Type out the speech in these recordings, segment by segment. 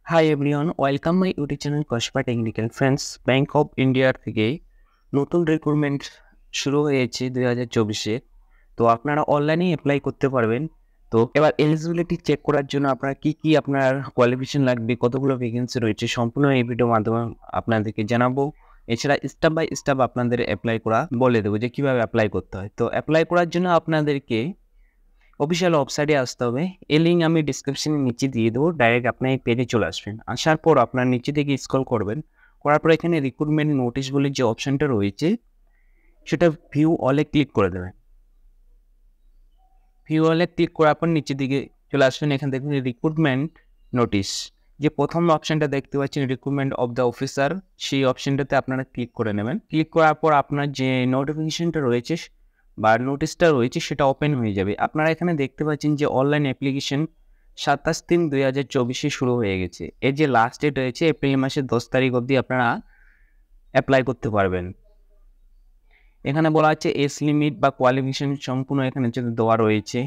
Hi everyone, welcome my YouTube channel Kasba technical. Friends, bank of ইন্ডিয়ার থেকে নতুন recruitment শুরু হয়েছে 2024-এ। তো আপনারা অনলাইনেই অ্যাপ্লাই করতে পারবেন। তো এবার এলিজিবিলিটি চেক করার জন্য আপনার কি আপনার কোয়ালিফিকেশন লাগবে, কতগুলো ভ্যাকেন্সি রয়েছে, সম্পূর্ণ এই ভিডিওর মাধ্যমে আপনাদেরকে জানাবো। এছাড়া স্টেপ বাই স্টেপ আপনাদের অ্যাপ্লাই করা বলে দেবো যে কীভাবে অ্যাপ্লাই করতে হয়। তো অ্যাপ্লাই করার জন্য আপনাদেরকে অফিসিয়াল ওয়েবসাইটে আসতে হবে। এই লিঙ্ক আমি ডিসক্রিপশনের নিচে দিয়ে দেবো। ডাইরেক্ট আপনি এই পেজে চলে আসবেন। আসার পর আপনার নিচে থেকে স্ক্রল করবেন। করার পর এখানে রিক্রুটমেন্ট নোটিশ বলে যে অপশনটা রয়েছে সেটা ভিউ অলে ক্লিক করে দেবেন। ভিউ অলে ক্লিক করার পর নিচের দিকে চলে আসবেন। এখানে দেখবেন রিক্রুটমেন্ট নোটিশ, যে প্রথম অপশনটা দেখতে পাচ্ছেন রিক্রুটমেন্ট অফ দ্য অফিসার, সেই অপশনটাতে আপনারা ক্লিক করে নেবেন। ক্লিক করার পর আপনার যে নোটিফিকেশনটা রয়েছে বা নোটিশটা রয়েছে সেটা ওপেন হয়ে যাবে। আপনারা এখানে দেখতে পাচ্ছেন যে অনলাইন অ্যাপ্লিকেশন 27/3/2024 শুরু হয়ে গেছে। এর যে লাস্ট ডেট রয়েছে এপ্রিল মাসের 10 তারিখ অবধি আপনারা অ্যাপ্লাই করতে পারবেন। এখানে বলা হচ্ছে এজ লিমিট বা কোয়ালিফিকেশন সম্পূর্ণ এখানে যেটা দেওয়া রয়েছে,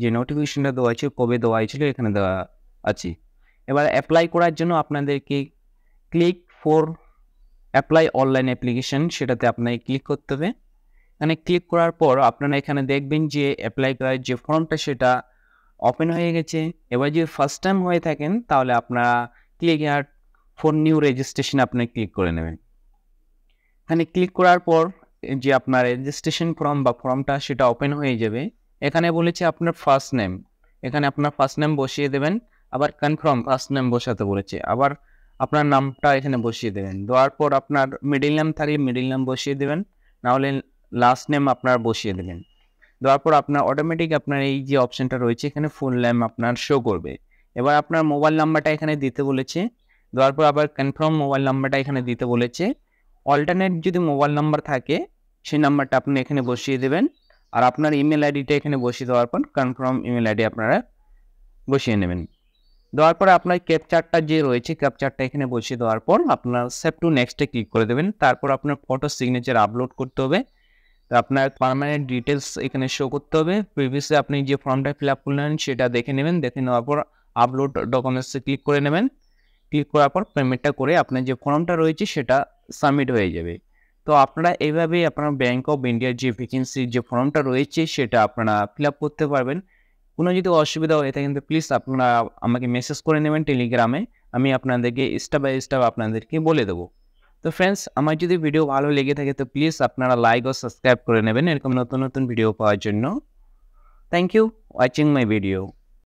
যে নোটিফিকেশনটা দেওয়া আছে কবে দেওয়া হয়েছিল এখানে দেওয়া আছে। এবার অ্যাপ্লাই করার জন্য আপনাদেরকে click for apply online application সেটাতে আপনাকে ক্লিক করতে হবে। এখানে ক্লিক করার পর আপনারা এখানে দেখবেন যে অ্যাপ্লাই করার যে ফর্মটা সেটা ওপেন হয়ে গেছে। এবার যদি ফার্স্ট টাইম হয়ে থাকেন তাহলে আপনারা click here for new registration আপনি ক্লিক করে নেবেন। এখানে ক্লিক করার পর যে আপনার রেজিস্ট্রেশন ফর্ম বা ফর্মটা সেটা ওপেন হয়ে যাবে। এখানে বলেছে আপনার ফার্স্ট নেম, এখানে আপনার ফার্স্ট নেম বসিয়ে দেবেন। আবার কনফার্ম ফার্স্ট নেম বসাতে বলেছে, আবার আপনার নামটা এখানে বসিয়ে দেবেন। দেওয়ার পর আপনার মিডিল নেম থাকলে মিডিল নেম বসিয়ে দেবেন, নাহলে লাস্ট নেম আপনার বসিয়ে দেবেন। দেওয়ার পর আপনার অটোমেটিক আপনার এই যে অপশনটা রয়েছে এখানে ফুল নেম আপনার শো করবে। এবার আপনার মোবাইল নাম্বারটা এখানে দিতে বলেছে। দেওয়ার পর আবার কনফার্ম মোবাইল নাম্বারটা এখানে দিতে বলেছে। অল্টারনেট যদি মোবাইল নাম্বার থাকে সেই নাম্বারটা আপনি এখানে বসিয়ে দেবেন। আর আপনার ইমেল আইডিটা এখানে বসিয়ে দেওয়ার পর কনফার্ম ইমেল আইডি আপনারা বসিয়ে নেবেন। দেওয়ার পরে আপনার ক্যাপচারটা যে রয়েছে ক্যাপচারটা এখানে বসিয়ে দেওয়ার পর আপনার সেভ টু নেক্সটে ক্লিক করে দেবেন। তারপর আপনার ফটো সিগনেচার আপলোড করতে হবে। তো আপনার পার্মানেন্ট ডিটেলস এখানে শো করতে হবে। প্রিভিয়াসলি আপনি যে ফর্মটা ফিল আপ করলেন সেটা দেখে নেবেন। দেখে নেওয়ার পর আপলোড ডকুমেন্টসে ক্লিক করে নেবেন। ক্লিক করার পর পেমেন্টটা করে আপনার যে ফর্মটা রয়েছে সেটা সাবমিট হয়ে যাবে। তো আপনারা এইভাবেই আপনার ব্যাংক অফ ইন্ডিয়ার যে ভ্যাকেন্সির যে ফর্মটা রয়েছে সেটা আপনারা ফিল আপ করতে পারবেন। কোনো যদি অসুবিধা হয়ে থাকে কিন্তু প্লিজ আপনারা আমাকে মেসেজ করে নেবেন টেলিগ্রামে। আমি আপনাদেরকে স্টেপ বাই স্টেপ আপনাদেরকে বলে দেবো। তো ফ্রেন্ডস, আমার যদি ভিডিও ভালো লেগে থাকে তো প্লিজ আপনারা লাইক ও সাবস্ক্রাইব করে নেবেন এরকম নতুন নতুন ভিডিও পাওয়ার জন্য। Thank you watching my video.